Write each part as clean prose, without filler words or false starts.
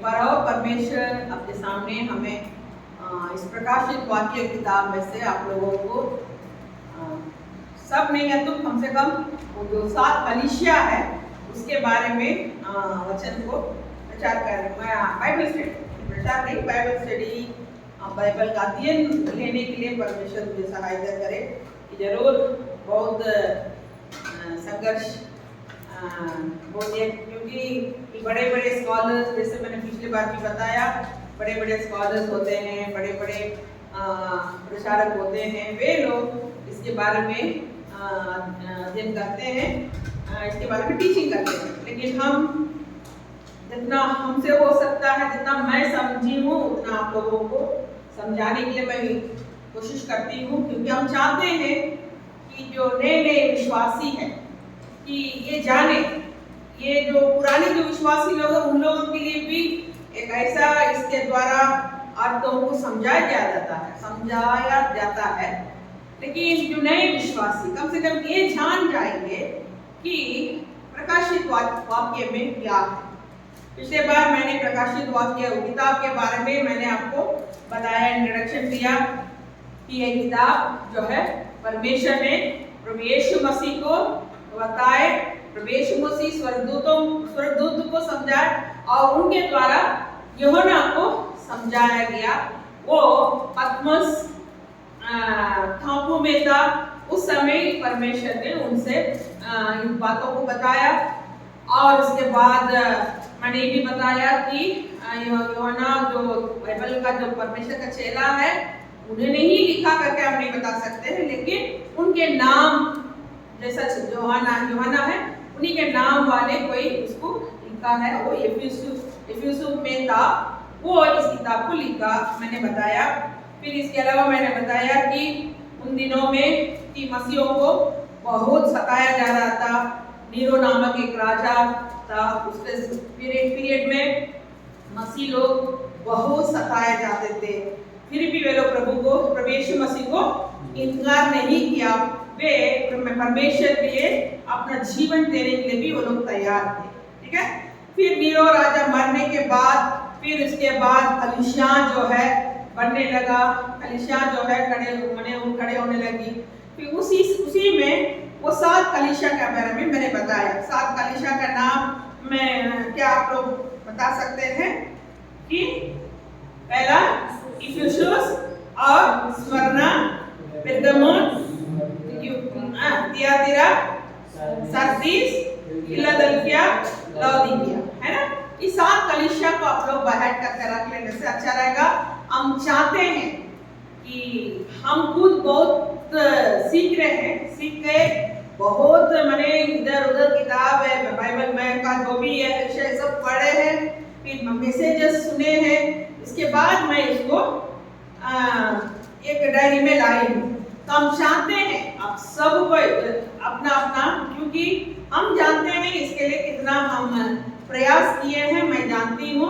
पर और परमेश्वर अपने सामने हमें इस प्रकाशित वाक्य किताब में से आप लोगों को सब नहीं है तो कम से कम वो जो 7 कलीसिया है उसके बारे में वचन को प्रचार कर बाइबल स्टडी प्रचार नहीं बाइबल स्टडी बाइबल का अध्ययन लेने के लिए परमेश्वर मुझे सहायता करे कि जरूर बहुत संघर्ष क्योंकि बड़े बड़े स्कॉलर्स जैसे मैंने पिछली बार भी बताया बड़े बड़े स्कॉलर्स होते हैं, बड़े बड़े प्रचारक होते हैं, वे लोग इसके बारे में अध्ययन करते हैं, इसके बारे में टीचिंग करते हैं। लेकिन हम जितना हमसे हो सकता है, जितना मैं समझी हूँ उतना आप लोगों को समझाने के लिए मैं कोशिश करती हूँ, क्योंकि हम चाहते हैं कि जो नए नए विश्वासी हैं कि ये जाने, ये जो पुराने जो विश्वासी लोग हैं उन लोगों के लिए भी एक ऐसा इसके द्वारा अर्थों को समझाया जाता है। लेकिन जो नए विश्वासी कम से कम ये जान जाएंगे कि प्रकाशित वाक्य में क्या है। पिछले बार मैंने प्रकाशित वाक्य किताब के बारे में मैंने आपको बताया, इंट्रोडक्शन दिया कि ये किताब जो है परमेश्वर ने प्रभु यीशु मसीह को बताए, प्रभु यीशु मसीह स्वर्गदूत को समझाए और उनके द्वारा यूहन्ना को समझाया गया। वो पतमस टापू में था, उस समय परमेश्वर ने उनसे इन बातों को बताया। और उसके बाद मैंने ये भी बताया कि यूहन्ना जो बाइबल का जो परमेश्वर का चेला है उन्हें नहीं लिखा करके हम नहीं बता सकते हैं, लेकिन उनके नाम जैसा यूहन्ना है उन्हीं के नाम वाले कोई उसको लिखा है, वो इफिसुस में था, वो इस किताब को लिखा मैंने बताया। फिर इसके अलावा मैंने बताया कि उन दिनों में कि मसीहों को बहुत सताया जा रहा था। नीरो नामक एक राजा था, उसके पीरियड में मसीह लोग बहुत सताए जाते थे, फिर भी वे लोग प्रभु यीशु मसीह को इनकार नहीं किया। वे परमेश्वर के लिए अपना जीवन देने के लिए भी वो लोग तैयार थे, ठीक है। फिर नीरो राजा मरने के बाद फिर इसके बाद कलीसिया जो है बनने लगा, कलीसिया जो है खड़े होने लगी। फिर उसी में वो 7 कलीसिया के बारे में मैंने बताया। 7 कलीसिया का नाम मैं क्या आप लोग बता सकते हैं कि पहला इफिसुस और स्मरना, पेर्गमुन, थियातिरा, सार्दिस, फिलाडेल्फिया, लाउदीकिया, है ना। इस 7 कलीसिया को आप लोग बाहर करके रख लेने से अच्छा रहेगा। हम चाहते हैं कि हम खुद बहुत सीख रहे हैं, सीख गए बहुत, मैंने इधर उधर किताब है बाइबल में का जो भी है विषय सब पढ़े हैं, फिर मैसेजेस सुने हैं, इसके बाद मैं इसको एक डायरी में लाई हूँ। तो हम चाहते हैं आप सब को अपना अपना, क्योंकि हम जानते हैं इसके लिए कितना हम प्रयास किए हैं, मैं जानती हूँ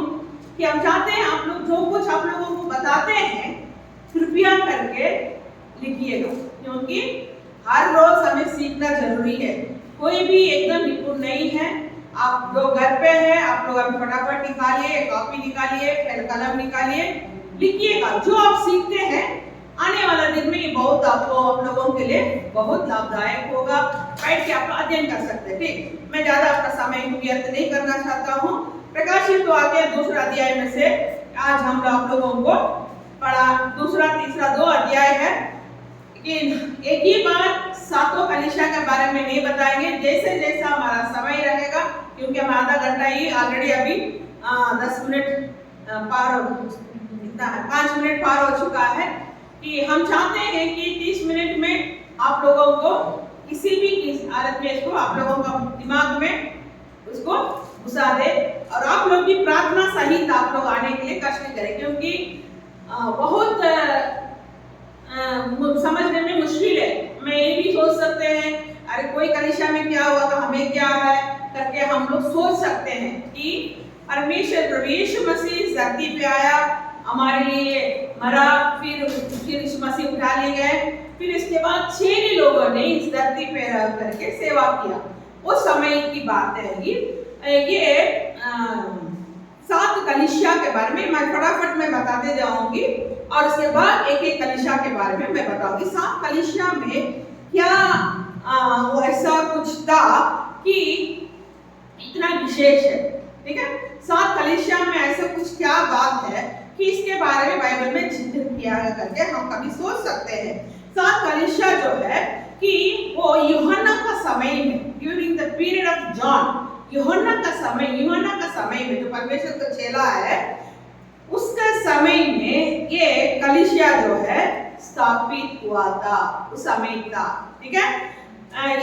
कि हम चाहते हैं आप लोग जो कुछ आप लोगों को बताते हैं कृपया करके लिखिएगा, क्योंकि हर रोज हमें सीखना जरूरी है। कोई भी एकदम निपुण नहीं है। आप जो घर पे है आप लोग अभी फटाफट निकालिए, कॉपी निकालिए, कलम निकालिए, लिखिएगा। जो आप सीखते हैं आने वाला दिन में ये बहुत आप लोगों के लिए बहुत लाभदायक होगा। बैठ के आप अध्ययन कर सकते हैं, ठीक। मैं ज्यादा अपना समय व्यर्थ नहीं करना चाहता हूँ। प्रकाशित वाक्य 2 अध्याय में से आज हम आप लोगों को पढ़ा 2, 3, 2 अध्याय है। लेकिन एक ही बार 7 कलीसिया के बारे में नहीं बताएंगे, जैसे जैसा हमारा समय रहेगा, क्योंकि हम आधा घंटा ही ऑलरेडी अभी 10 मिनट पार हो, इतना है 5 मिनट पार हो चुका है, कि हम चाहते हैं कि 30 मिनट में आप लोगों को किसी भी हालत में इसको आप लोगों का दिमाग में उसको घुसा दे, और आप लोग भी प्रार्थना सहित आप लोग आने के लिए कष्ट करें, क्योंकि बहुत समझने में मुश्किल है। मैं ये भी सोच सकते हैं अरे कोई कलीसिया में क्या हुआ तो हमें क्या है करके हम लोग सोच सकते हैं कि परमेश्वर प्रभु यीशु मसीह धरती पे आया, हमारे लिए मरा, फिर यीशु मसीह उठा लिए गए, फिर इसके बाद 6 लोगों ने इस धरती पे रह करके सेवा किया। उस समय की बात है ये 7 कलीसिया के बारे में मैं फटाफट में बताते जाऊंगी और उसके बाद एक एक कलीसिया के बारे में मैं बताऊंगी। 7 कलीसिया में क्या वो ऐसा कुछ था कि इतना विशेष है, ठीक है। 7 कलीसिया में ऐसा कुछ क्या बात है कि इसके बारे में बाइबल में जिक्र किया करके हम कभी सोच सकते हैं। 7 कलीसिया जो है कि वो यूहन्ना का समय में, during the period of John, यूहन्ना का समय में जो परमेश्वर का चेला है उसके समय में ये कलीसिया जो है स्थापित हुआ था, उस समय था, ठीक है।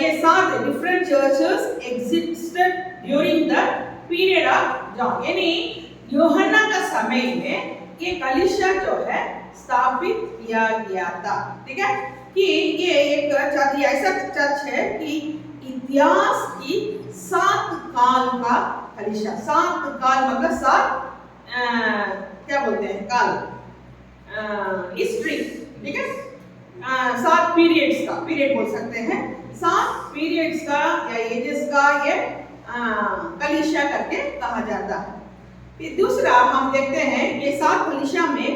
ये 7 different churches existed during the period of John, यानी यूहन्ना का समय में ये कलीसिया जो है स्थापित किया गया था, ठीक है। कि ये एक ऐसा चर्च है कि इतिहास की 7 काल का कलीसिया, 7 काल मतलब 7 क्या बोलते हैं काल, हिस्ट्री, ठीक है। 7 पीरियड्स का, पीरियड बोल सकते हैं, 7 पीरियड्स का या एजेस का ये कलीसिया करके कहा जाता है। फिर दूसरा हम देखते हैं ये 7 कलीसिया में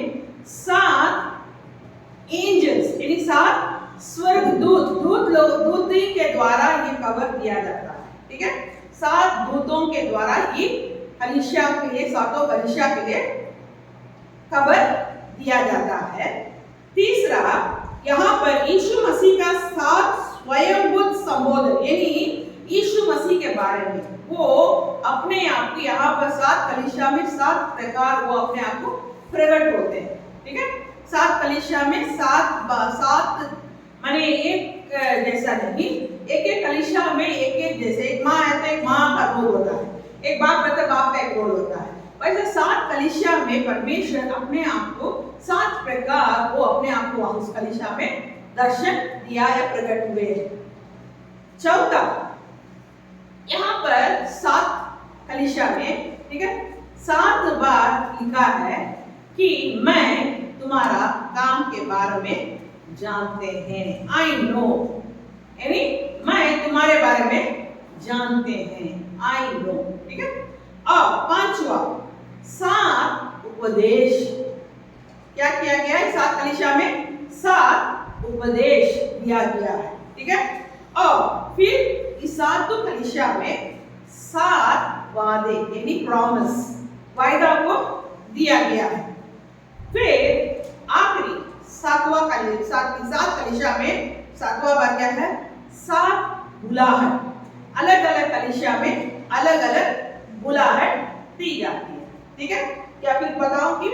7 एंजल्स यानी 7 दूत के द्वारा ये कवर किया जाता है, ठीक है। 7 दूतों के द्वारा ये कलीसिया के लिए, 7 कलीसिया के लिए कवर दिया जाता है। तीसरा यहाँ पर यीशु मसीह का 7 स्वयंभूत संबोधन, यानी यीशु मसीह के बारे में वो अपने आप को यहाँ पर 7 कलीसिया में 7 प्रकार वो अपने आप को प्रकट होते हैं, ठीक है। 7 कलीसिया में 7 माने एक जैसा नहीं, एक कलीसिया में एक जैसे, एक माँ है तो एक माँ का रोल होता है, एक बाप है तो बाप का एक रोल होता है। वैसे 7 कलीसिया में परमेश्वर अपने आप को 7 प्रकार वो अपने आप को उस कलीसिया में दर्शन दिया या प्रकट हुए। चौथा यहाँ पर 7 कलीसिया में, ठीक है, 7 बार लिखा है कि मैं तुम्हारा काम के बारे में जानते हैं, आई नो, यानी मैं तुम्हारे बारे में जानते हैं, आई नो, ठीक है। और 5वां 7 उपदेश क्या किया गया है 7 कलीसिया में, 7 उपदेश दिया गया है, ठीक है। और फिर इस 7 कलीसिया में 7 वादे यानी प्रॉमिस, वायदा को दिया गया है। फिर आखिरी 7वां कलीसिया में 7वां बार क्या है, 7 बुलाहट, अलग अलग कलीसिया में अलग अलग बुलाहट दी जाती है, ठीक है। क्या फिर बताऊंगी,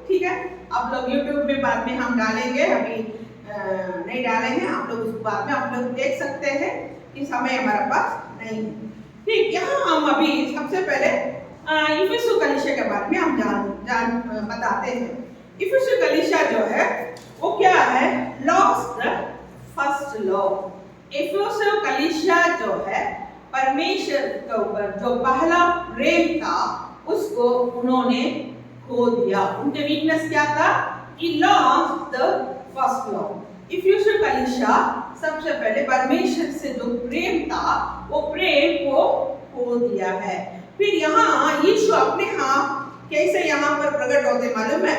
ठीक है। आप लोग YouTube में बाद में हम डालेंगे, अभी नहीं डाले हैं, आप लोग उस बाद में आप लोग देख सकते हैं कि समय हमारे पास नहीं है, ठीक। यहाँ हम अभी सबसे पहले इफिसु कलीसिया के बारे में हम बताते हैं। इफिसु कलीसिया जो है वो क्या है, लॉस्ट द फर्स्ट लॉ। इफिसु कलीसिया जो है परमेश्वर के ऊपर जो पहला प्रेम था उसको उन्होंने खो दिया। उनके वीकनेस क्या था, कि लॉस्ट द फर्स्ट लॉ। इफिसु कलीसिया सबसे पहले परमेश्वर से जो प्रेम था वो प्रेम को खो दिया है। फिर यहाँ यीशु अपने कैसे यहाँ पर प्रकट होते मालूम है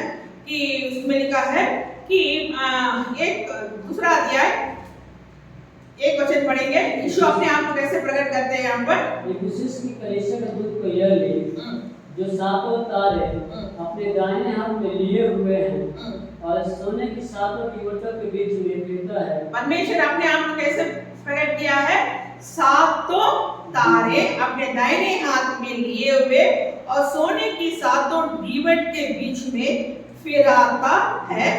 कि उसमें लिखा है कि एक दूसरा अध्याय 1 वचन पढ़ेंगे, यीशु अपने आप को कैसे प्रकट करते हैं यहाँ पर। इफिसुस की कलीसिया के दूत को यह लिख, जो 7 तारे अपने दाहिने हाथ में लिए हुए हैं और सोने की 7 कीमतों के बीच में फिरता है। परमेश्वर अपने आप को कैसे प्रकट किया है, 7 तारे अपने दाहिने हाथ में लिए हुए और सोने की 7 दीवट के बीच में फिराता है,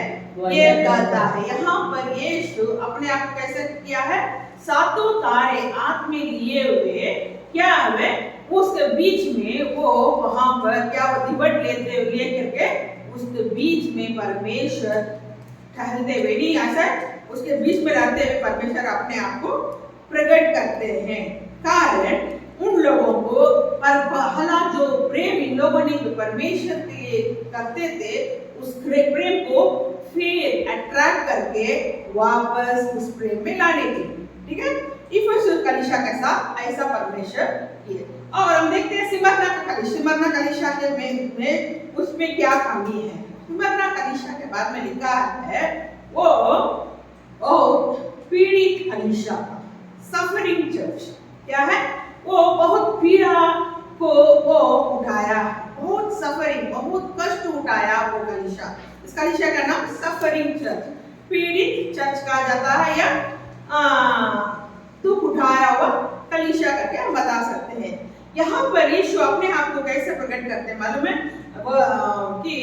ये कहता है। यहाँ पर यीशु अपने आप को कैसे किया है, 7 तारे हाथ में लिए हुए क्या है, उसके बीच में वो वहां पर क्या वो दीवट ले करके उसके बीच में परमेश्वर ठहरते हुए, नहीं ऐसा उसके बीच में रहते हुए परमेश्वर अपने आप को प्रकट करते हैं। कारण उन लोगों को पहला जो प्रेम इन लोगों ने जो परमेश्वर के करते थे उस प्रेम को फिर अट्रैक्ट करके वापस उस प्रेम में लाने के लिए, ठीक है। इफिसुस कलीसिया के साथ ऐसा परमेश्वर किया। और हम देखते हैं स्मिरना कलीसिया के में उसमें क्या कमी है? स्मिरना कलीसिया के बाद में लिखा है वो पीड़ित कलीसिया था, सफरिंग चर्च। क्या है? वो बहुत पीड़ा को वो उठाया, बहुत सफरिंग, बहुत कष्ट उठाया वो कलीसिया। इस कलीसिया का नाम सफरिंग चर्च, पीड़ित चर्च कहा जाता है, या दुख उठाया हुआ कलीसिया करके हम बता सकते हैं। यहाँ पर यीशु अपने आप को कैसे प्रकट करते हैं मालूम है? कि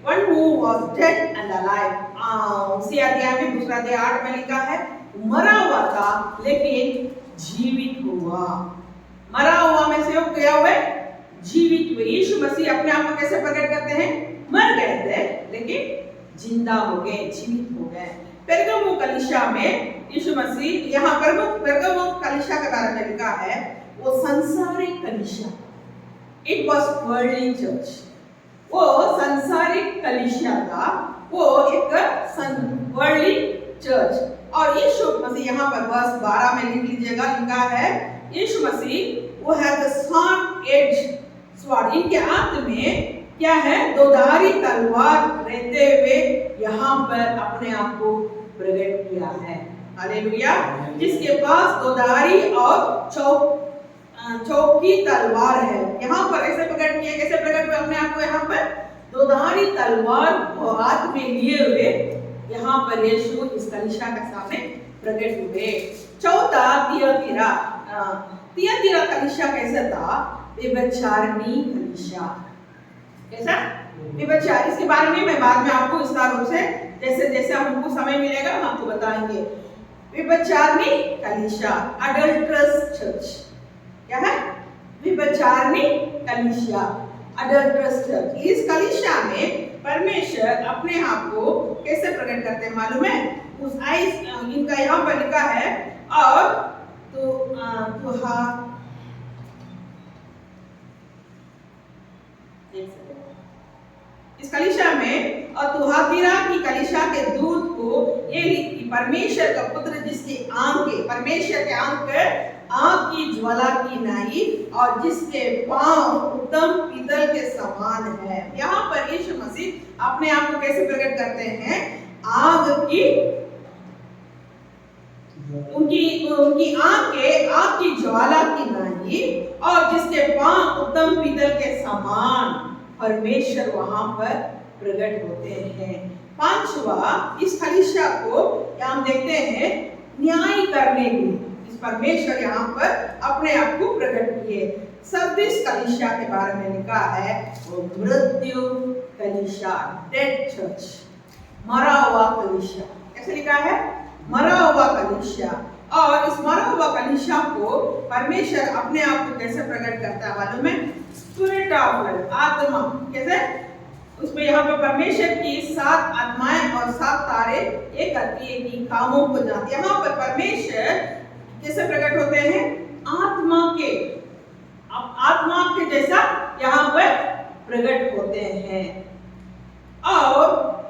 one who was dead and alive, उसी अध्याय में दूसरा अध्याय 8 में लिखा है मरा हुआ था लेकिन जीवित हुआ। मरा हुआ में से वो क्या हुए? जीवित हुए। यीशु मसीह अपने आप को कैसे प्रकट करते हैं? मर गए थे लेकिन जिंदा हो गए, जीवित हो गए। पेरगमो कलीसिया में यीशु मसीह, यहाँ पेरगमो कलीसिया के बारे में लिखा है वो संसारिक कलीसिया, इट वॉज वर्ल्डली चर्च। वो संसारिक कलीसिया था, वो एक वर्ल्डली चर्च। और यीशु मसीह यहाँ पर वर्स 12 में लिख लीजिएगा, लिखा है यीशु मसीह वो है द शार्प एज स्वॉर्ड, इनके हाथ में क्या है? दोधारी तलवार रहते हुए यहाँ पर अपने आप को प्रकट किया है। हालेलुया। जिसके पास दोधारी और चौकी तलवार है, यहाँ पर ऐसे प्रकट किया। कैसे प्रकट हुए अपने आप को? यहाँ पर दोधारी तलवार को हाथ में लिए हुए यहाँ पर यीशु इस कलीसिया के सामने प्रकट हुए। चौथा तियातीरा कलीसिया कैसा था? व्यभिचारिणी कलीसिया। कैसा? व्यभिचार। इसके बारे में मैं बाद में आपको विस्तार रूप से जैसे जैसे हमको समय मिलेगा हम आपको बताएंगे। व्यभिचारिणी कलीसिया, अडल्ट्रस चर्च। क्या है? व्यभिचारिणी कलीसिया, अडल्ट्रस चर्च। इस कलीसिया में परमेश्वर अपने आप को कैसे प्रकट करते हैं मालूम है? उस आइस इनका यहाँ पर लिखा है और इस कलीसिया में और तुहातीरा की कलीसिया के दूत को ये परमेश्वर का पुत्र जिसकी परमेश्वर के आंख की ज्वाला की नाई और जिसके पांव उत्तम पीतल के समान है। यहाँ पर यीशु मसीह अपने आप को कैसे प्रकट करते हैं? आग की, उनकी आग की ज्वाला की नाई और जिसके पांव उत्तम पीतल के समान परमेश्वर वहां पर प्रकट होते हैं। पांचवा, इस कलीसिया को हम देखते हैं न्याय करने की इस परमेश्वर यहाँ पर अपने आप को प्रकट किए। सर्दिस कलीसिया के बारे में लिखा है वो मृत्यु कलीसिया, डेड चर्च, मरा हुआ कलीसिया। कैसे लिखा है? मरा हुआ कलीसिया। और इस मरा हुआ कलीसिया को परमेश्वर अपने आप को कैसे प्रकट करता है मालूम है? स्पिरिट ऑफ लाइफ, आत्मा। कैसे? उसमें यहाँ पर परमेश्वर की 7 आत्माएं और 7 तारे एक करती है कि कामों को जानती है। यहाँ पर परमेश्वर कैसे प्रकट होते हैं? आत्मा के जैसा यहाँ पर प्रकट होते हैं। और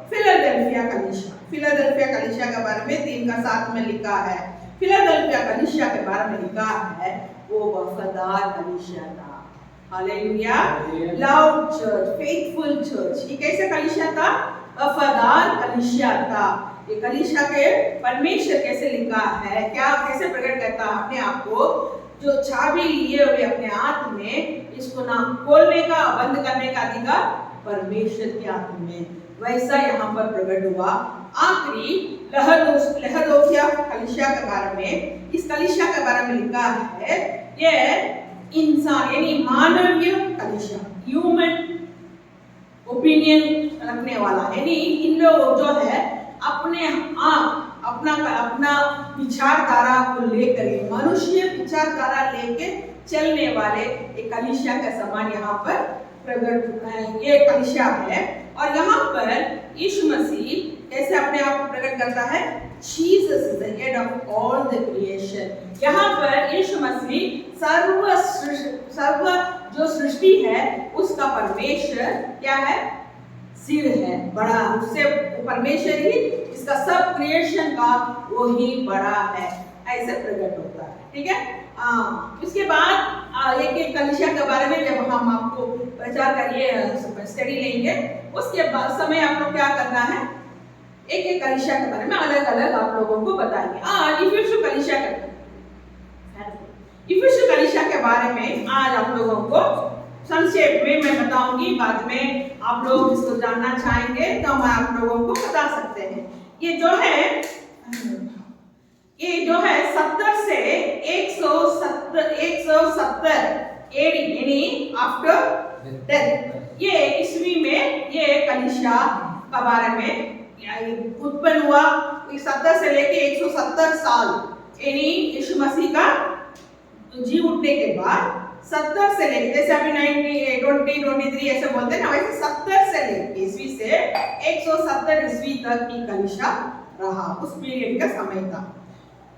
फिलाडेल्फिया कलीसिया के बारे में 3:7 में लिखा है। फिलाडेल्फिया कलीसिया के बारे में लिखा है वो वफादार कलीसिया था। Hallelujah. Loud church, faithful church. ये कैसे कलीसिया था? वफादार कलीसिया था। ये कलीसिया के परमेश्वर कैसे लिखा है, क्या कैसे प्रकट करता है अपने आप को? जो चाबी लिए हुए अपने हाथ में, इसको ना खोलने का बंद करने का अधिकार परमेश्वर के हाथ में, वैसा यहाँ पर प्रकट हुआ। आखिरी लहदोकिया कलीसिया के बारे में, इस कलीसिया के बारे में लिखा है ये इंसान यानी मानवीय कलीसिया, ह्यूमन ओपिनियन रखने वाला, यानी इन लोग जो है अपने आप अपना विचारधारा को लेकर, मनुष्य विचारधारा लेके चलने वाले एक कलीसिया का समान यहाँ पर प्रकट ये कलीसिया है। और यहाँ पर यीशु मसीह कैसे अपने आप को प्रकट करता है? Jesus is the head of all the creation। यहाँ पर यीशु मसीह सर्व जो सृष्टि है उसका परमेश्वर क्या है? सिर है, बड़ा। उससे परमेश्वर ही इसका सब क्रिएशन का वो ही बड़ा है, ऐसे प्रकट होता है। ठीक है। इसके बाद एक एक कलीसिया के बारे में जब हम आपको प्रचार करिए स्टडी लेंगे, उसके बाद समय आप लोग क्या करना है, एक एक कलीसिया के बारे में अलग अलग आप लोगों को बताएंगे। आज इफिसुस कलीसिया के बारे में आज आप लोगों को संक्षेप में मैं बताऊंगी, बाद में आप लोग इसको जानना चाहेंगे तो हम आप लोगों को बता सकते हैं। ये जो है 70 से 170 एडी यानी आफ्टर डेथ, ये ईस्वी में ये कलीसिया के बारे में उत्पन्न हुआ। 70 से लेके 170 साल यानी यीशु मसीह का जी उठने के बाद 70 से लेके, जैसे अभी 2023 ऐसे बोलते हैं ना, वैसे 70 से लेके ईस्वी से 170 ईस्वी तक की कलीसिया रहा, उस पीरियड का समय था।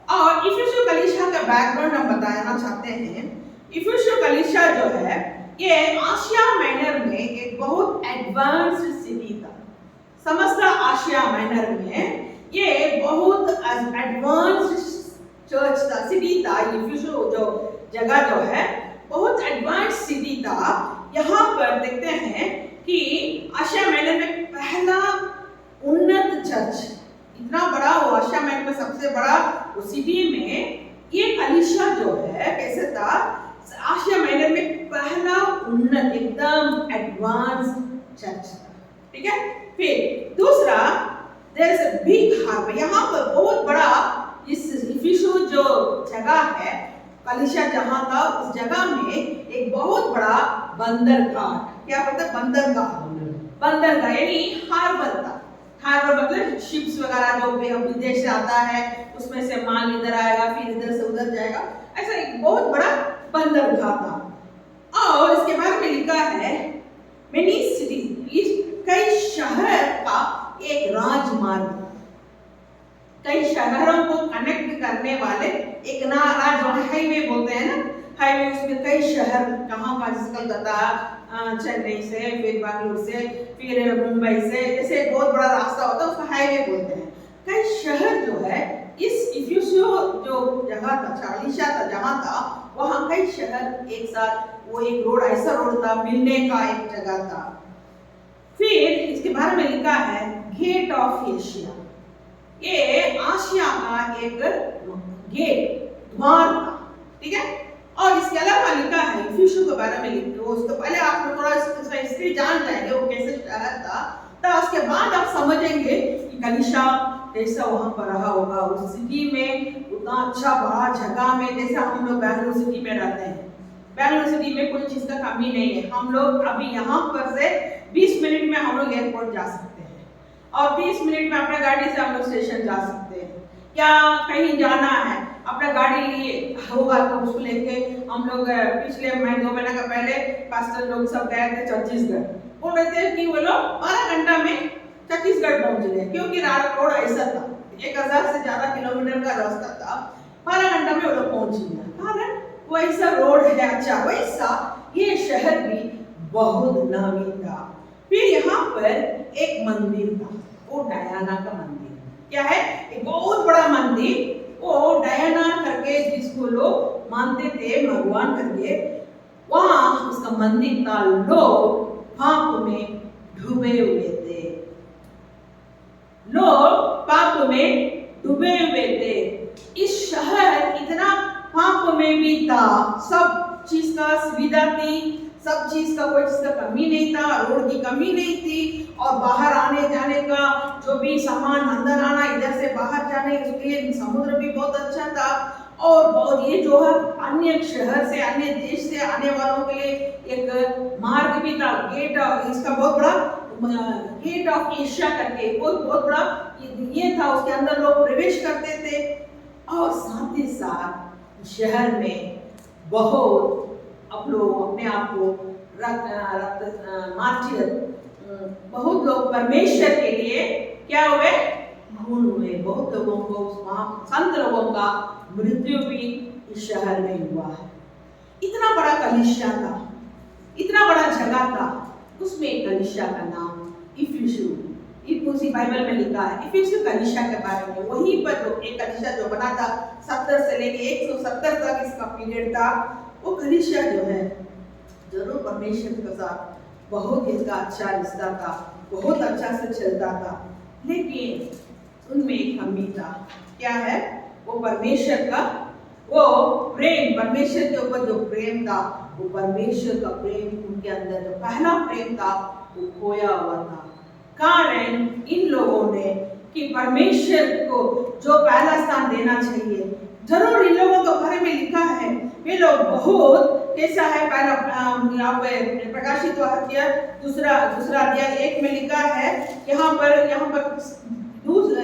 और इफिसुस कलीसिया का बैकग्राउंड हम बताना चाहते हैं। इफिसुस कलीसिया जो है ये आशिया माइनर में एक बहुत एडवांस्ड सिटी था। समस्त आशिया माइनर में ये बहुत एडवांस्ड चर्च था, सिटी था। इफिसुस जो जगह जो है बहुत एडवांस सिटी था। यहाँ पर देखते हैं कि आशिया माइनर में पहला उन्नत चर्च, इतना बड़ा वो आशिया माइनर में सबसे बड़ा वो सिटी में ये कलीसिया जो है कैसे था, आशिया माइनर में पहला उन्नत एकदम एडवांस चर्च था। ठीक है, फिर दूसरा there is a big harbour, यहाँ पर बहुत बड़ा इस इफिसुस जो जगह है कलीसिया जहाँ था उस जगह में एक बहुत बड़ा बंदरगाह, क्या बोलते हैं बंदरगाह यानी हार्बर था। हार्बर मतलब शिप्स वगैरह जो विदेश से आता है उसमें से माल इधर आएगा फिर इधर से उधर जाएगा, ऐसा एक बहुत बड़ा बंदरगाह था। और इसके बारे में लिखा है मेनी सिटीज, कई शहर का एक राजमार्ग, कई शहरों को कनेक्ट करने वाले एक हाईवे बोलते हैं ना, हाईवे, उसमें कई शहर कहाँ का, जैसे कलकत्ता, चेन्नई से, फिर बेंगलुरु से, फिर मुंबई से, जैसे बहुत बड़ा रास्ता होता है उसको हाईवे बोलते हैं। कई शहर जो है इस इफिसुस जो जगह था, कलीसिया था जहाँ था, वहाँ कई शहर एक साथ, वो एक रोड, ऐसा रोड था, मिलने का एक जगह था। फिर इसके बारे में लिखा है गेट ऑफ एशिया, ये आशिया का एक गेट, द्वार था। ठीक है, और इसके अलावा लिखा है इफिसुस के बारे में लिखते हो, उसको पहले आप लोग थोड़ा इसका हिस्ट्री जान जाएंगे वो कैसे शहर था, तो उसके बाद आप समझेंगे कि कलीसिया कैसा वहाँ पर रहा होगा उस सिटी में, उतना अच्छा बड़ा जगह में। जैसे हम लोग बेंगलुरु सिटी में रहते हैं, बेंगलुरु सिटी में कोई चीज़ का कमी नहीं है। हम लोग अभी यहाँ पर से 20 मिनट में हम लोग एयरपोर्ट जा सकते हैं और 30 मिनट में अपने गाड़ी से हम लोग स्टेशन जा सकते हैं, या कहीं जाना है अपना गाड़ी लिए होगा तो उसको लेके हम लोग पिछले 2 महीने का पहले पास्टर लोग सब गए थे छत्तीसगढ़, बोल रहे थे कि वो लोग 12 घंटा में छत्तीसगढ़ पहुंच गए, क्योंकि रोड ऐसा था, 1000 से ज्यादा किलोमीटर का रास्ता था, 12 घंटा में वो लोग पहुंच गए। कारण वैसा रोड है, अच्छा वैसा ये शहर भी बहुत नामी था। फिर यहाँ पर एक मंदिर था, वो डायना का मंदिर। क्या है, एक बहुत बड़ा मंदिर, वो डायना करके जिसको लोग मानते थे भगवान करके, वहां उसका मंदिर था। लोग पाप में डूबे हुए थे, लोग पाप में डूबे हुए थे। इस शहर इतना पाप में भी था, सब चीज का सुविधा थी, सब चीज का कोई चीज का कमी नहीं था, रोड की कमी नहीं थी, और बाहर आने जाने का जो भी सामान अंदर आना इधर से बाहर जाने के लिए समुद्र भी बहुत अच्छा था। और ये जो है अन्य शहर से अन्य देश से आने वालों के लिए एक मार्ग भी था, गेट ऑफ, इसका बहुत बड़ा गेट ऑफ एशिया करके बहुत बड़ा ये था, उसके अंदर लोग प्रवेश करते थे। और साथ ही साथ शहर में बहुत अपने आप को बहुत लोग परमेश्वर के लिए क्या हुए, खून हुए। बहुत लोगों को, संत लोगों का मृत्यु भी इस शहर में हुआ है। इतना बड़ा कलीसिया था, इतना बड़ा जगह था, उसमें कलीसिया का नाम इफिसुस। उसी बाइबल में लिखा है इफिसियों कलीसिया के बारे में। वहीं पर जो एक कलीसिया जो बना था 70 से लेके 170 तक इसका पीरियड था, वो कलीसिया जो है जरूर परमेश्वर के साथ बहुत इसका अच्छा रिश्ता था, बहुत अच्छा से चलता था, लेकिन उनमें एक कमी था। क्या है? वो परमेश्वर का वो प्रेम, परमेश्वर के ऊपर जो प्रेम था, वो परमेश्वर का प्रेम उनके अंदर जो पहला प्रेम था वो खोया हुआ था। कारण इन लोगों ने कि परमेश्वर को जो पहला स्थान देना चाहिए, जरूर इन लोगों के बारे में लिखा है वे लोग बहुत कैसा है। पहला यहाँ पे प्रकाशित वाक्य दूसरा अध्याय 1 में लिखा है, यहाँ पर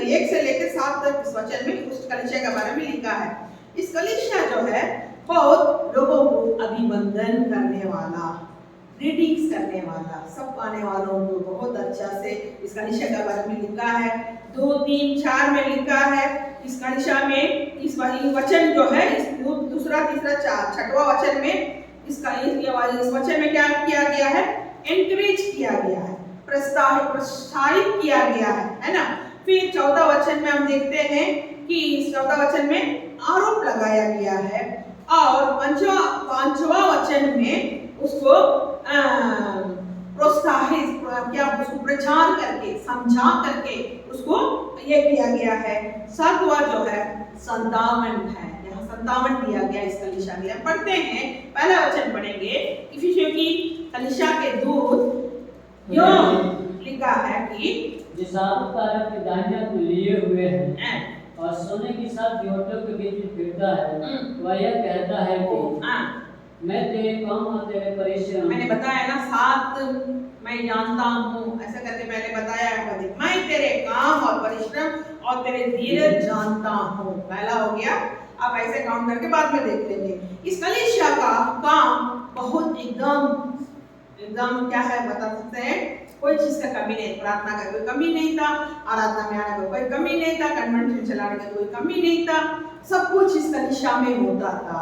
1 से लेकर 7 तक इस वचन में उस कलीसिया के बारे में लिखा है। इस कलीसिया जो है बहुत लोगों को अभिवंदन करने वाला, ग्रीटिंग्स करने वाला, सब आने वालों को बहुत अच्छा से इस कलीसिया के बारे में लिखा है। 2, 3, 4 में लिखा है इस कलीसिया में, इस वचन जो है इस दूसरा, तीसरा, छठवां वचन में इस वचन में क्या किया गया है? एनकरेज किया गया है, प्रोत्साहित किया गया है ना। फिर 14 वचन में हम देखते हैं कि इस 14 वचन में आरोप लगाया गया है, और 5वां वचन में उसको प्रोत्साहित क्या, उसको प्रचार करके, समझा करके उसको ये किया गया है। 7वां जो है संतावन है, यहाँ संतावन दिया गया इस कलीसिया के लिए। पढ़ते हैं, पहला वचन पढ़ेंगे। इफिसियों की कलीसिया के दूत यो लिखा है कि जो 7 तारे के दाहिने हाथ में लिए हुए हैं और सोने की 7 दीवटों के बीच में फिरता है, वह यह कहता है कि मैं तेरे काम और तेरे परिश्रम, मैंने बताया ना 7 मैं जानता हूँ, ऐसा करके मैंने बताया है, मैं तेरे काम और परिश्रम और तेरे धीरज जानता हूँ। पहला हो गया। आप ऐसे काउंट करके बाद में देख लेंगे। इस कलीसिया का काम बहुत एकदम क्या है बता सकते हैं, कोई चीज का कमी नहीं, प्रार्थना का कोई कमी नहीं था, आराधना में आने का कोई कमी नहीं था, कन्वेंशन चलाने का कोई कमी नहीं था, सब कुछ इस कलीसिया में होता था,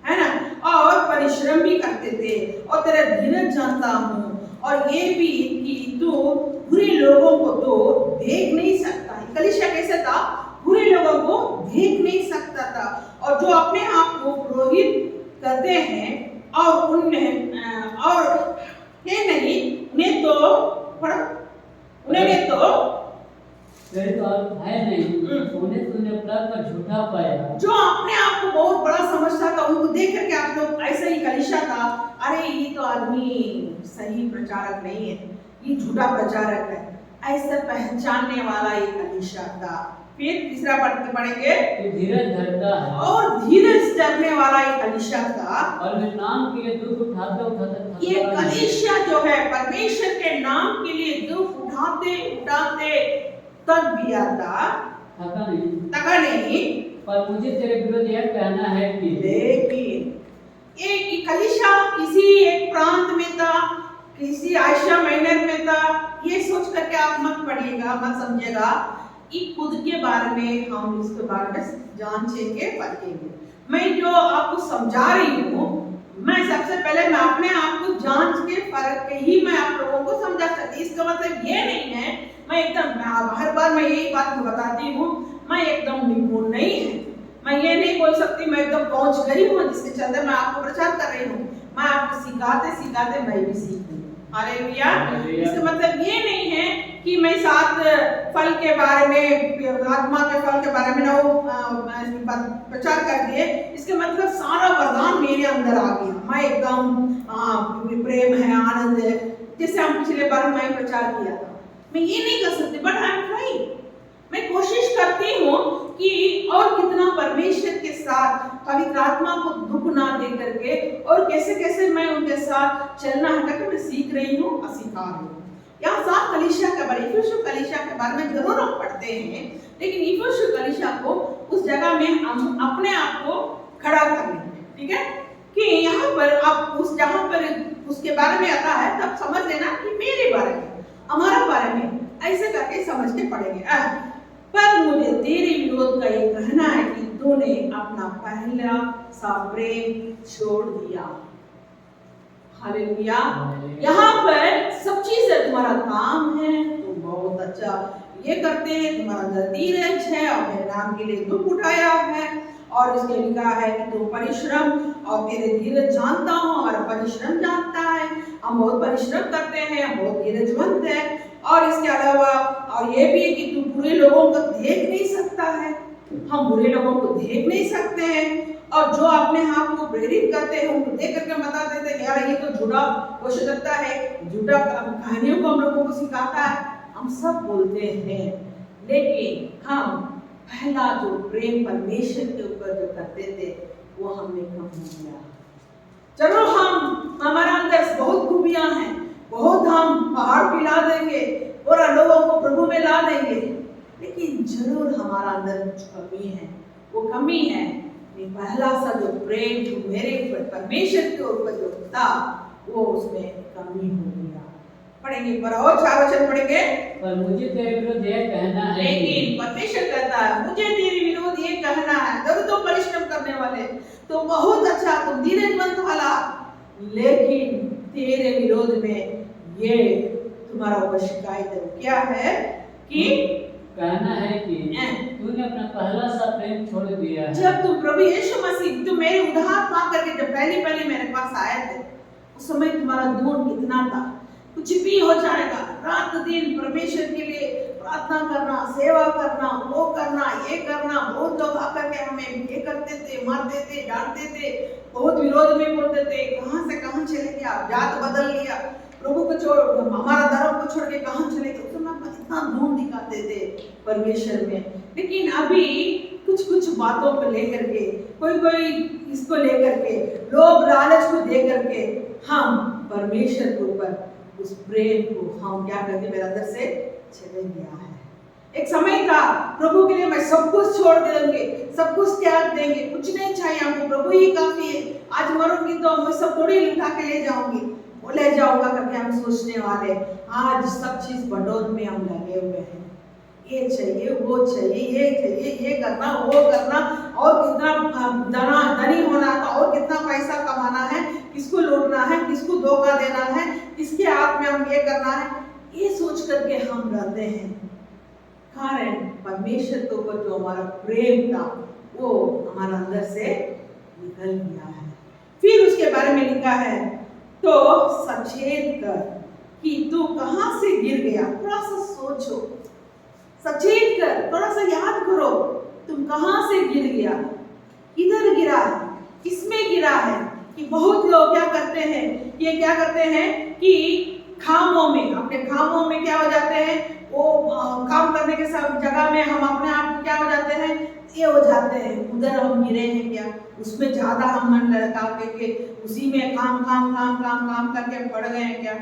है ना। और परिश्रम भी करते थे, और तेरा धीरज जानता हूँ, और ये भी कि तू बुरे लोगों को तो देख नहीं सकता। कलीसिया कैसे था? बुरे लोगों को देख नहीं सकता था, और जो अपने आप को पुरोहित करते हैं और उन्हें है नहीं, उन्हें तूने अपराध का झूठा पाया। जो अपने आप को बहुत बड़ा समझता था, उनको देख करके आप लोग ऐसा ही कलीसिया था, अरे ये तो आदमी सही प्रचारक नहीं है, ये झूठा प्रचारक है, ऐसा पहचानने वाला ये कलीसिया था। फिर तीसरा पढ़ेंगे, धीरज धरता है, और धीरज धरने वाला ये कलीसिया था, और वे नाम के लिए दुख उठाते ये कलीसिया जो है परमेश्वर के नाम के लिए दुख उठाते तब भी आता थका नहीं। पर मुझे तेरे विरुद्ध यह कहना है कि लेकिन ये कलीसिया किसी एक प्रांत में था, किसी आशिया माइनर में था, ये सोच करके आप मत पढ़िएगा, मत समझिएगा कि खुद के बारे में हम इसके बारे में जांचेंगे, पढ़ेंगे। मैं जो आपको समझा रही हूँ, मैं सबसे पहले मैं अपने आप को जांच के फर्क के ही मैं आप लोगों को समझा सकती। इसका मतलब ये नहीं है मैं एकदम, हर बार मैं यही बात बताती हूँ, मैं एकदम निपुण नहीं है, मैं ये नहीं बोल सकती मैं एकदम पहुंच गई हूँ जिसके चलते मैं आपको प्रचार कर रही हूँ। मैं आपको सिखाते मैं भी सीख गई। हालेलुया। इसका मतलब ये नहीं है कि मैं 7 फल के बारे में, आत्मा के फल के बारे में प्रचार कर दिए, इसके मतलब सारा वरदान मेरे अंदर आ गया, मैं एकदम प्रेम है, आनंद है, जैसे हम पिछले बार मैं प्रचार किया था। मैं ये नहीं कर सकती, बट आई एम ट्राइंग, मैं कोशिश करती हूँ कि और कितना परमेश्वर के साथ पवित्र आत्मा को दुख ना दे करके, और कैसे कैसे मैं उनके साथ चलना है करके मैं सीख रही हूँ और सिखा रही हूँ। यहाँ 7 कलीसिया के बारे, इफिसियों कलीसिया के बारे में जरूर हम पढ़ते हैं, लेकिन इफिसियों कलीसिया को उस जगह में हम अपने आप को खड़ा कर लेंगे, ठीक है, कि यहाँ पर आप उस जहाँ पर उसके बारे में आता है तब समझ लेना कि मेरे बारे में, हमारा बारे में, ऐसे करके समझ के पढ़ेंगे। पर मुझे तेरे विरोध का ये कहना है कि तूने अपना पहला सा प्रेम छोड़ दिया। हालेलुया। यहाँ पर सब चीज है, तुम्हारा काम है, तुम बहुत अच्छा ये करते हैं, तुम्हारा अंदर धीरज है और मेरे नाम के लिए दुख उठाया है। और इसके लिखा है कि तुम परिश्रम और तेरे धीरज जानता हूँ, हमारा परिश्रम जानता है, हम बहुत परिश्रम करते हैं, हम बहुत धीरजवंत है। और इसके अलावा और ये भी है कि तू बुरे लोगों को देख नहीं सकता है, हम बुरे लोगों को देख नहीं सकते हैं। और जो अपने आप को प्रेरित करते हैं उनको देख करके बता देते हैं यार ये तो झूठा घोषित करता है, झूठा कहानियों को हम लोगों को सिखाता है, हम सब बोलते हैं। लेकिन हम पहला जो प्रेम परमेश्वर के ऊपर जो करते थे वो हमने कम हो गया। चलो हमारा अंदर बहुत खूबियां हैं, बहुत हम पहाड़ पिला देंगे और लोगों को प्रभु में ला देंगे, लेकिन जरूर हमारा अंदर कुछ कमी है। वो कमी है कि पहला सा जो प्रेम जो मेरे ऊपर परमेश्वर के ऊपर जो था वो उसमें कमी हो गया। पढ़ेंगे पर और 4 वचन पढ़ेंगे। पर मुझे तेरे विरुद्ध ये कहना है, लेकिन परमेश्वर कहता है मुझे तेरे विरुद्ध ये कहना है, जरूर तुम परिश्रम करने वाले, तुम बहुत अच्छा, तुम धीरजवंत वाला, लेकिन तेरे विरोध में ये तुम्हारा ऊपर शिकायत है। क्या है कि कहना है कि तूने अपना पहला सा प्रेम छोड़ दिया है। जब तुम प्रभु यीशु मसीह तुम मेरे उद्धार पा करके जब पहले मेरे पास आए थे उस समय तुम्हारा दूर कितना था, कुछ भी हो जाएगा, रात दिन परमेश्वर के लिए प्रार्थना करना, सेवा करना, वो करना, ये करना। बहुत लोग आकर के हमें ये करते थे, मारते थे, डांटते थे, बहुत विरोध में बोलते थे, कहां से कहां चले गए आप, जात बदल लिया, प्रभु को छोड़, हमारा धर्म को छोड़ के कहां चले गए। उसमें इतना धूम दिखाते थे परमेश्वर में। लेकिन अभी कुछ बातों को लेकर के, कोई इसको लेकर के, लोभ लालच को दे करके हम परमेश्वर के ऊपर उस प्रेम को हम क्या करते मेरे अंदर से चले गया है। एक समय था प्रभु के लिए मैं सब कुछ छोड़ देंगे, सब कुछ त्याग देंगे, कुछ नहीं चाहिए हमको, प्रभु ही काफी है, आज मरूंगी तो मैं सब थोड़ी लुटा के ले जाऊंगी, वो ले जाऊंगा करके हम सोचने वाले। आज सब चीज बटोर में हम लगे हुए हैं, ये चाहिए, वो चाहिए, ये चाहिए, ये करना, वो करना, और कितना धनी होना था, और कितना पैसा कमाना है, किसको लूटना है, किसको धोखा देना है, किसके हाथ में हम ये करना है, ये सोच करके हम रहते हैं। कारण परमेश्वर के ऊपर जो हमारा प्रेम था वो हमारा अंदर से निकल गया है। फिर उसके बारे में लिखा है तो सचेत कर कि तू कहां से गिर गया। थोड़ा सा सोचो, सचेत कर, थोड़ा सा याद करो, तुम कहां से गिर गया, किधर गिरा है, किसमें गिरा है। कि बहुत लोग क्या करते हैं, ये क्या करते हैं कि खामों में, अपने खामों में क्या हो जाते हैं, वो काम करने के सब जगह में हम अपने आप क्या हो जाते हैं, ये हो जाते हैं, उधर हम गिरे हैं क्या, उसमें ज्यादा हम मन लगा के उसी में काम करके हम पड़ गए हैं क्या।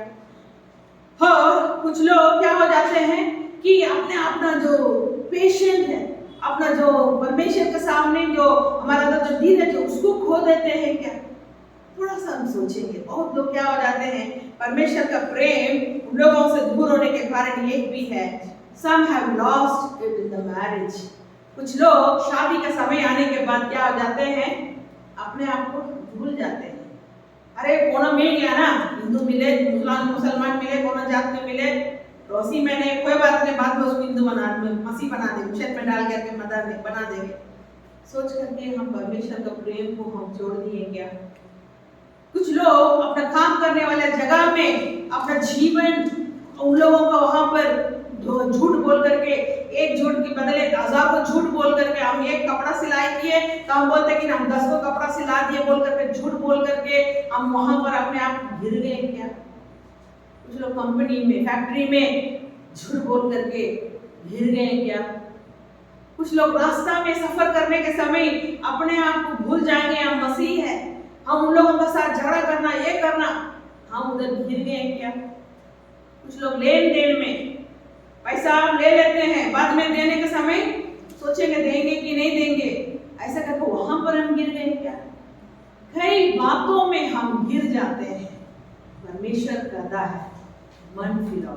हाँ, कुछ लोग क्या हो जाते हैं कि अपना जो पेशेंट है, अपना जो परमेश्वर के सामने जो हमारा अंदर जो धीरज है उसको खो देते हैं क्या। थोड़ा सा हम सोचेंगे, बहुत लोग क्या हो जाते हैं, परमेश्वर का प्रेम उन लोगों से दूर होने के कारण ये भी है, some have lost it in the marriage। कुछ लोग शादी का समय आने के बाद क्या हो जाते हैं, अपने आप को भूल जाते हैं। अरे कोना मिल गया ना, हिंदू मिले, मुसलमान मिले, कोना जात में मिले, रोसी मैंने कोई बात नहीं, बाद में उसको हिंदू मसीह बना देंगे, मिशन में डाल करके बना देंगे। सोच करके हम परमेश्वर का प्रेम को हम छोड़ दिए क्या। कुछ लोग अपना काम करने वाले जगह में अपना जीवन उन लोगों का वहां पर झूठ बोल करके, एक झूठ के बदले 1000 को झूठ बोल करके, हम एक कपड़ा सिलाई किए तो हम बोलते कि हम 10 को कपड़ा सिला दिए बोल करके, झूठ बोल करके हम वहां पर अपने आप गिर गए क्या। कुछ लोग कंपनी में, फैक्ट्री में झूठ बोल करके गिर गए क्या। कुछ लोग रास्ता में सफर करने के समय अपने आप को भूल जाएंगे हम मसीह है, हम उन लोगों के साथ झगड़ा करना, ये करना, हम उधर गिर गए क्या। कुछ लोग लेन देन में पैसा ले लेते हैं, बाद में देने के समय सोचेंगे देंगे कि नहीं देंगे, ऐसा करके वहां पर हम गिर गए क्या। कई बातों में हम गिर जाते हैं। परमेश्वर कहता है मन फिराओ,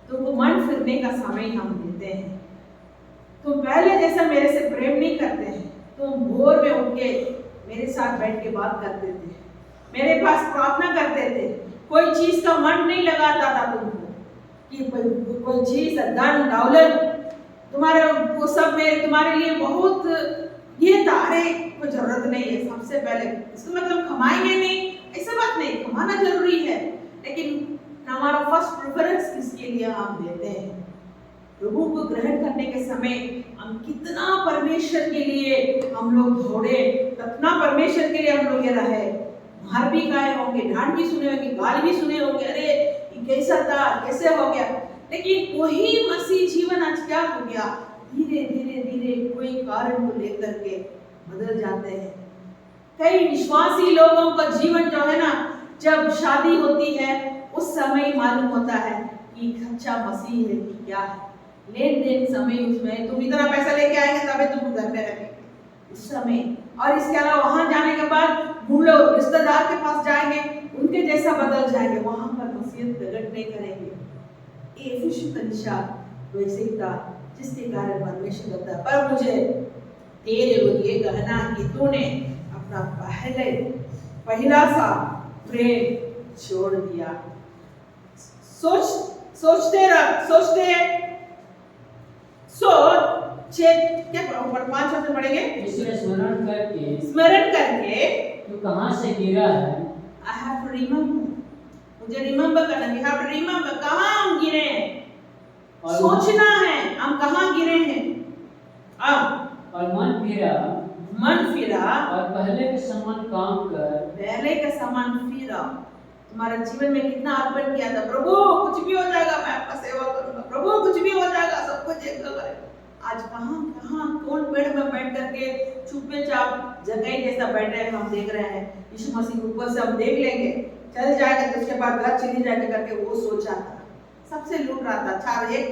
तुमको मन फिरने का समय हम देते हैं। तुम पहले जैसा मेरे से प्रेम नहीं करते हैं, तुम भोर में उठ के मेरे साथ बैठ के बात करते थे, मेरे पास प्रार्थना करते थे, कोई चीज का मन नहीं लगाता था तुमको कि कोई चीज धन दौलत तुम्हारे वो सब में तुम्हारे लिए बहुत ये था, अरे कोई जरूरत नहीं है। सबसे पहले इसका मतलब कमाएंगे नहीं, ऐसा बात नहीं, कमाना जरूरी है, लेकिन हमारा फर्स्ट प्रेफरेंस किसके लिए हम देते हैं। प्रभु को ग्रहण करने के समय हम कितना परमेश्वर के लिए हम लोग दौड़े, कितना परमेश्वर के लिए हम लोग ये रहे, मार भी खाए होंगे, डांट भी सुने होंगे, गाली भी सुने होंगे, अरे ये कैसा था, कैसे हो गया। लेकिन वही मसीह जीवन आज क्या हो गया, धीरे धीरे धीरे कोई कारण को लेकर के बदल जाते हैं। कई विश्वासी लोगों का जीवन जो है ना, जब शादी होती है उस समय मालूम होता है कि सच्चा मसीह है कि क्या है। लेन देन समय उसमें तुम इतना पैसा लेके आएंगे तभी तुम घर में रहेंगे उस समय, और इसके अलावा वहां जाने के बाद बूढ़े रिश्तेदार के पास जाएंगे, उनके जैसा बदल जाएंगे, वहां पर मसीहत प्रकट नहीं करेंगे। एफिश कलीसिया वैसे ही था, जिसके कारण परमेश्वर कहता है, पर मुझे तेरे लिए कहना कि तूने अपना पहला सा प्रेम छोड़ दिया। क्या ऊपर 5 शब्द पढ़ेंगे। इसमें स्मरण करके तू कहां से गिरा है। I have to remember, मुझे रिमेम्बर करना, we have to remember कहां हम गिरे हैं, सोचना है हम कहां गिरे हैं। और मन फिरा और पहले के समान काम फिरा। तुम्हारा जीवन में कितना अर्पण किया था, प्रभु कुछ भी हो जाएगा मैं आपका सेवा करूंगा, प्रभु कुछ भी हो जाएगा सब कुछ एक करेगा। आज कहां कौन पेड़ में बैठ करके चुपे चाप जगह जैसा बैठे हैं हम देख रहे हैं। यीशु मसीह को ऊपर से हम देख लेंगे, चल जाएगा तो उसके बाद घर चली जाएगी करके वो सोचा था, सबसे लूट रहा था। चार एक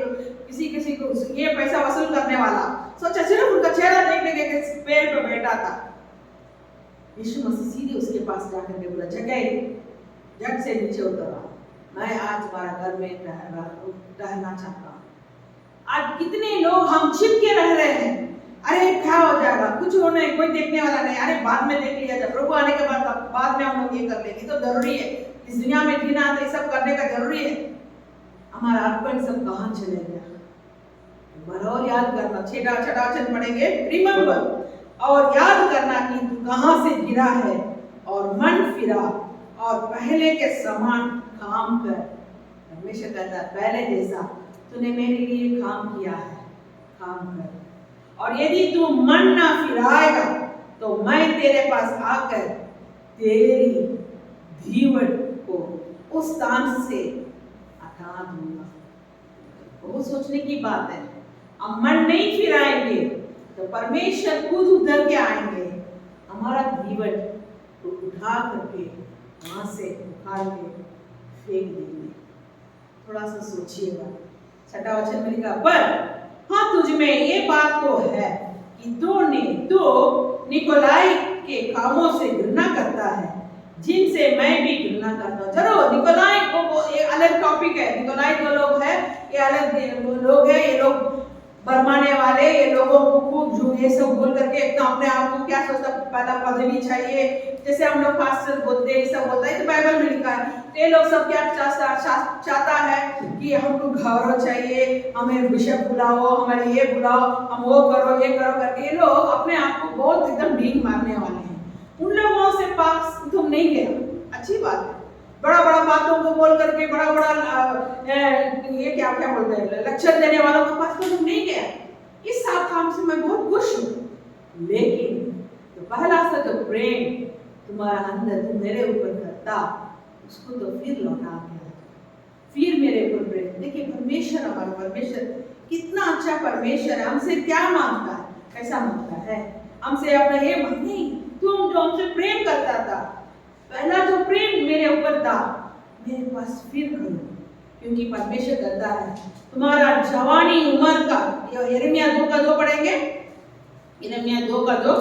किसी को ये पैसा वसूल करने वाला सोचा सिर्फ उनका चेहरा देखने के पेड़ पे बैठा था। यीशु मसीह सीधे उसके पास जाकर के बोला, झट से नीचे उतरा, मैं आज तुम्हारा घर में रहना चाहता हूँ। आज कितने लोग हम छिप के रह रहे हैं, अरे क्या हो जाएगा, कुछ होना है, कोई देखने वाला नहीं, अरे बाद में देख लिया जाए, प्रभु आने के बाद में हम लोग ये कर लेंगे, तो जरूरी है इस दुनिया में जीना, तो ये सब करने का जरूरी है। हमारा अर्पण सब कहाँ चले गया। और याद करना, छठा वचन पढ़ेंगे, रिमेम्बर, और याद करना कि तू कहाँ से गिरा है, और मन फिरा और पहले के समान काम कर। परमेश्वर कहता है, पहले जैसा तूने मेरे लिए काम किया है, काम कर। और यदि तू मन ना फिराएगा तो मैं तेरे पास आकर तेरी धीवट को उस स्थान से हटा दूंगा। बहुत सोचने की बात है। हम मन नहीं फिराएंगे तो परमेश्वर खुद उतर के आएंगे, हमारा धीवट को उठा करके वहां से उखाड़ के फेंक देंगे। थोड़ा सा सोचिएगा। छठा वचन में लिखा, पर हाँ तुझ में ये बात तो है कि तू निकोलाई के कामों से घृणा करता है, जिनसे मैं भी घृणा करता हूँ। चलो निकोलाई को ये अलग टॉपिक है। निकोलाई जो लोग है ये अलग लोग है, ये लोग बरमाने वाले, ये लोगों को खूब जो ये सब बोल करके एकदम अपने आप को क्या सोचता, पहला पदवी चाहिए, जैसे हम लोग पास्टर बोलते हैं, सब होता है, तो बाइबल में लिखा है। ये लोग सब क्या चाहता है कि हमको गौरव चाहिए, हमें बिशप बुलाओ, हमारे ये बुलाओ, हम वो करो ये करो करके ये लोग अपने आप को बहुत एकदम डींग मारने वाले हैं। उन लोगों से पास तुम नहीं गया, अच्छी बात है। बड़ा बातों को बोल करके बड़ा ये क्या बोलते हैं, लेक्चर देने वालों के पास तो तुम नहीं गया। इस काम से मैं बहुत खुश हूँ, लेकिन तो पहला सा जो प्रेम तुम्हारा अंदर तुम मेरे ऊपर करता, उसको तो फिर लौटा के फिर मेरे ऊपर प्रेम। देखिए परमेश्वर, हमारा परमेश्वर कितना अच्छा परमेश्वर है। हमसे क्या मांगता है, कैसा मांगता है, हमसे अपना ये नहीं, तुम जो हमसे प्रेम करता था, पहला जो प्रेम मेरे ऊपर था मेरे पास फिर करो, क्योंकि परमेश्वर कहता है तुम्हारा जवानी उम्र का, यिर्मयाह 2:2 पढ़ेंगे, यिर्मयाह 2:2,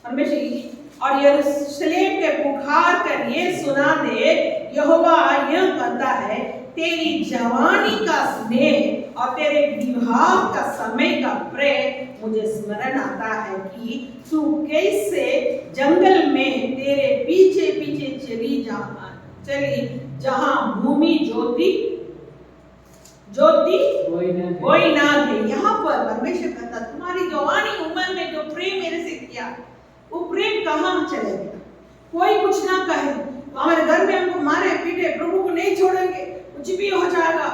परमेश्वर और यरूशलेम के पुकार कर ये सुना दे, यहोवा यह कहता है तेरी जवानी का स्नेह और तेरे विवाह का समय का प्रेम मुझे स्मरण आता है कि तू कैसे जंगल में तेरे पीछे पीछे चली जहां भूमि ज्योति कोई ना थे। यहाँ पर परमेश्वर कहता तुम्हारी जवानी उम्र में जो प्रेम मेरे से किया वो प्रेम कहाँ चले गया। कोई कुछ ना कहे तो हमारे घर में हमको मारे पीटे, प्रभु को नहीं छोड़ेंगे, कुछ भी हो जाएगा,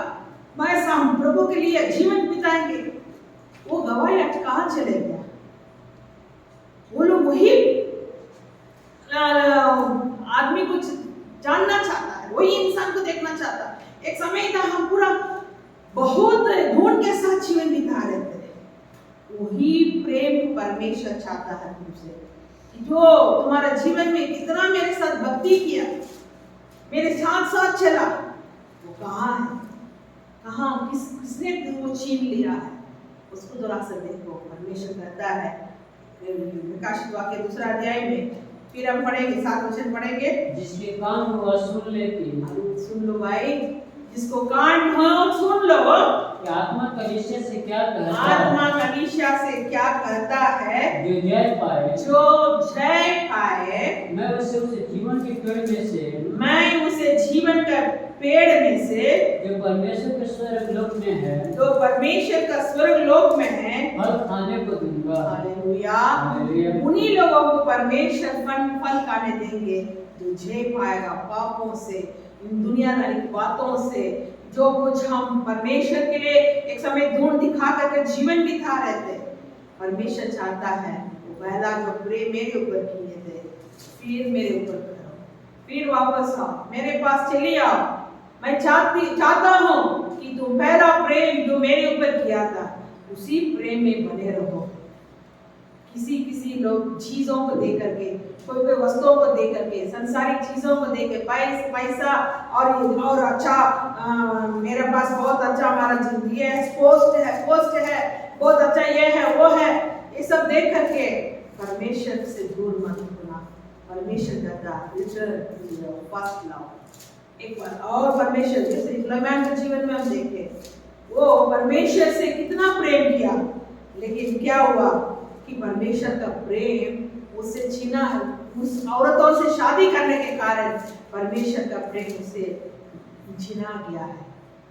बस हम प्रभु के लिए जीवन बिताएंगे, वो गवाही आज कहाँ चले गया। वो लोग वही आदमी को जानना चाहता है, वही इंसान को देखना चाहता है। एक समय था हम पूरा बहुत ढूंढ के साथ जीवन बिता रहे थे। वही प्रेम परमेश्वर चाहता है तुमसे, जो तुम्हारा जीवन में कितना मेरे साथ भक्ति किया, मेरे साथ साथ चला, वो कहाँ है, कहाँ किसने वो छीन लिया है, उसको जरा से देखो। परमेश्वर कहता है प्रकाशित वाक्य 2 अध्याय में, फिर हम पढ़ेंगे 7 वचन पढ़ेंगे। जिसके कान हो सुन लेती, सुन लो भाई, जिसको कान हो सुन लो कि आत्मा कलीसिया से क्या कहता है, आत्मा कलीसिया से क्या कहता है। जो जय पाए, मैं उसे जीवन के पेड़ में से, मैं उसे जीवन का पेड़ में से जो परमेश्वर के स्वर्ग लोक में है, जो परमेश्वर का स्वर्ग लोक में है, फल खाने को दूंगा। हालेलुया। उन्हीं लोगों को परमेश्वर फल खाने देंगे जो जय पाएगा पापों से, इन दुनियादारी बातों से, जो कुछ हम परमेश्वर के लिए एक समय ढूंढ दिखा करके जीवन बिता रहे थे। परमेश्वर चाहता है वो पहला जो प्रेम मेरे ऊपर किए थे, फिर मेरे ऊपर करो, फिर वापस आओ, मेरे पास चली आओ। मैं चाहता हूँ कि तुम पहला प्रेम जो मेरे ऊपर किया था उसी प्रेम में बने रहो। किसी लोग चीजों को दे करके, कोई वस्तुओं को दे करके, संसारिक चीजों को दे के, पैसा और अच्छा मेरे पास बहुत अच्छा हमारा जिंदगी है, पोस्ट है बहुत अच्छा, ये है वो है, ये सब देख करके परमेश्वर से दूर मत होना। परमेश्वर कहता फर्स्ट लव। एक बार और परमेश्वर जैसे सुलैमान के जीवन में हम देखे, वो परमेश्वर से कितना प्रेम किया, लेकिन क्या हुआ कि परमेश्वर का प्रेम उससे छीना। उस औरतों से शादी करने के कारण परमेश्वर का प्रेम उससे छीना गया है।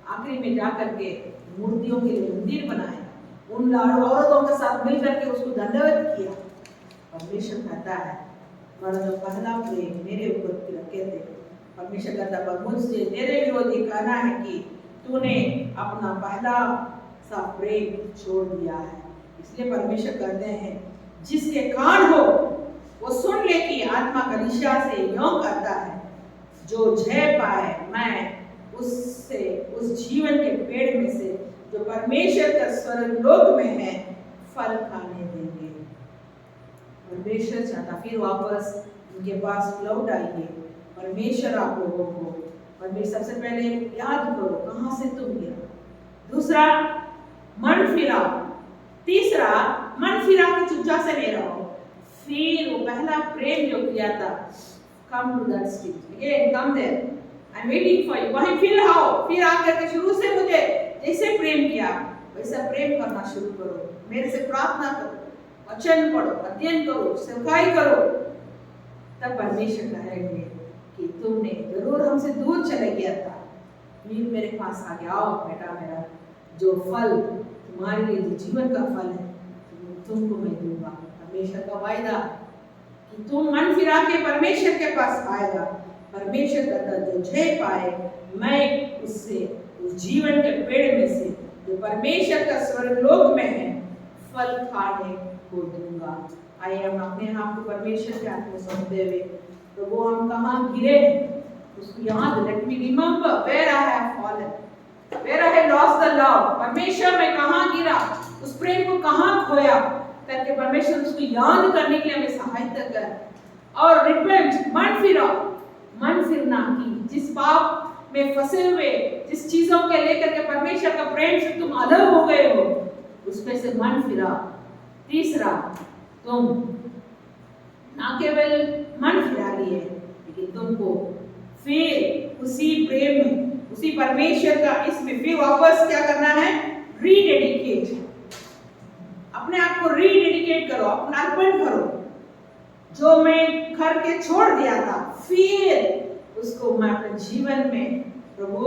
आखिरी में जाकर के मूर्तियों के लिए मंदिर बनाए, उन औरतों के साथ मिलकर के उसको दंडवत किया। परमेश्वर कहता है तुम्हारा जो पहला प्रेम मेरे ऊपर रखे थे, परमेश्वर कहता पर मुझसे तेरे विरोधी कहना है कि तूने अपना पहला सा प्रेम छोड़ दिया है। इसलिए परमेश्वर कहते हैं जिसके कान हो वो सुन ले कि आत्मा कलीसिया से यूं कहता है, जो जय पाए मैं उससे उस जीवन के पेड़ में से जो परमेश्वर का स्वर्ग लोक में है फल खाने देंगे। परमेश्वर चाहता फिर वापस उनके पास लौट आइए। परमेश्वर आप लोगों को परमेश्वर सबसे पहले याद करो कहाँ से तुम गिरा, दूसरा मन फिराओ, तीसरा मन फिरा के चुपचाप से नहीं रहो, फिर वो पहला प्रेम जो किया था come to that stage again, come there, I'm waiting for you, वहीं फिर आओ, फिर आकर के शुरू से मुझे जैसे प्रेम किया वैसा प्रेम करना शुरू करो, मेरे से प्रार्थना करो, वचन पढ़ो, अध्ययन करो, सेवकाई करो। तब परमेश्वर कहेंगे कि तुमने जरूर हमसे दूर चले गया था, फिर मेरे पास आ गया, आओ बेटा मेरा, जो फल तुम्हारे लिए जो जीवन का फल है तुमको मैं दूंगा। परमेश्वर का वायदा कि तुम मन फिरा के परमेश्वर के पास आएगा। परमेश्वर कहता जो जय पाए मैं उससे उस जीवन के पेड़ में से जो परमेश्वर का स्वर्ग लोक में है फल खाने को दूंगा। आइए हम अपने आप को परमेश्वर के हाथ में सौंपते हुए, तो वो हम कहाँ गिरे उसको याद, let me remember where I have fallen, where I have lost the love. परमेश्वर मैं कहाँ गिरा, उस प्रेम को कहाँ खोया करके परमेश्वर उसको याद करने के लिए हमें सहायता कर। और रिपेंट, मन फिराओ, मन फिरना कि जिस पाप में फंसे हुए, जिस चीजों के लेकर के परमेश्वर का प्रेम से तुम अलग हो गए हो उसमें से मन फिराओ। तीसरा, तुम ना केवल मन फिरा लिए लेकिन तुमको फिर उसी प्रेम में उसी परमेश्वर का इसमें फिर वापस क्या करना है, रीडेडिकेट, अपने आप को रीडेडिकेट करो, अपना अर्पण करो। जो मैं करके छोड़ दिया था, फिर उसको मैं अपने जीवन में, प्रभु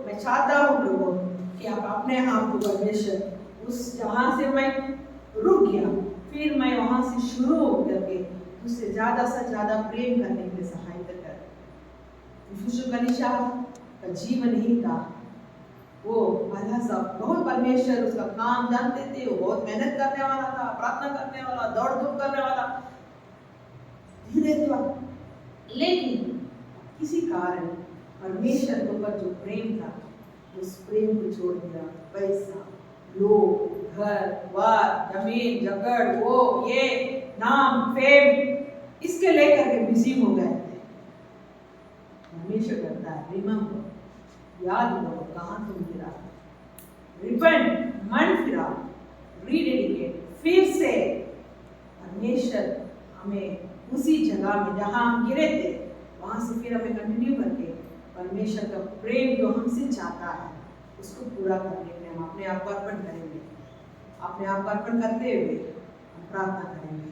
मैं चाहता हूँ प्रभु कि आप अपने आप को परमेश्वर उस जहाँ से मैं रुक गया, फिर मैं वहाँ से शुरू करके उससे ज़्यादा से ज़्यादा प्रेम करने के लिए सहायता कर। यीशु कलीसिया का जीवन ही था, वो पहला सब बहुत परमेश्वर उसका काम जानते थे, वो बहुत मेहनत करने वाला था, प्रार्थना करने वाला, दौड़ धूप करने वाला, धीरे था, लेकिन किसी कारण परमेश्वर के ऊपर जो प्रेम था उस प्रेम को छोड़ दिया। पैसा, लोग, घर बार, जमीन जगड़, वो ये नाम फेम, इसके लेकर के बिजी हो गए थे। परमेश्वर करता है रिमेंबर, याद करो कहाँ तुम गिरा, रिपेंट, मन फिरा, रीडेडिकेट, फिर से परमेश्वर हमें उसी जगह में जहाँ हम गिरे थे वहाँ से फिर हमें कंटिन्यू करके परमेश्वर का प्रेम जो हमसे चाहता है उसको पूरा करने के लिए हम अपने आप को अर्पण करेंगे। अपने आप को अर्पण करते हुए हम प्रार्थना करेंगे।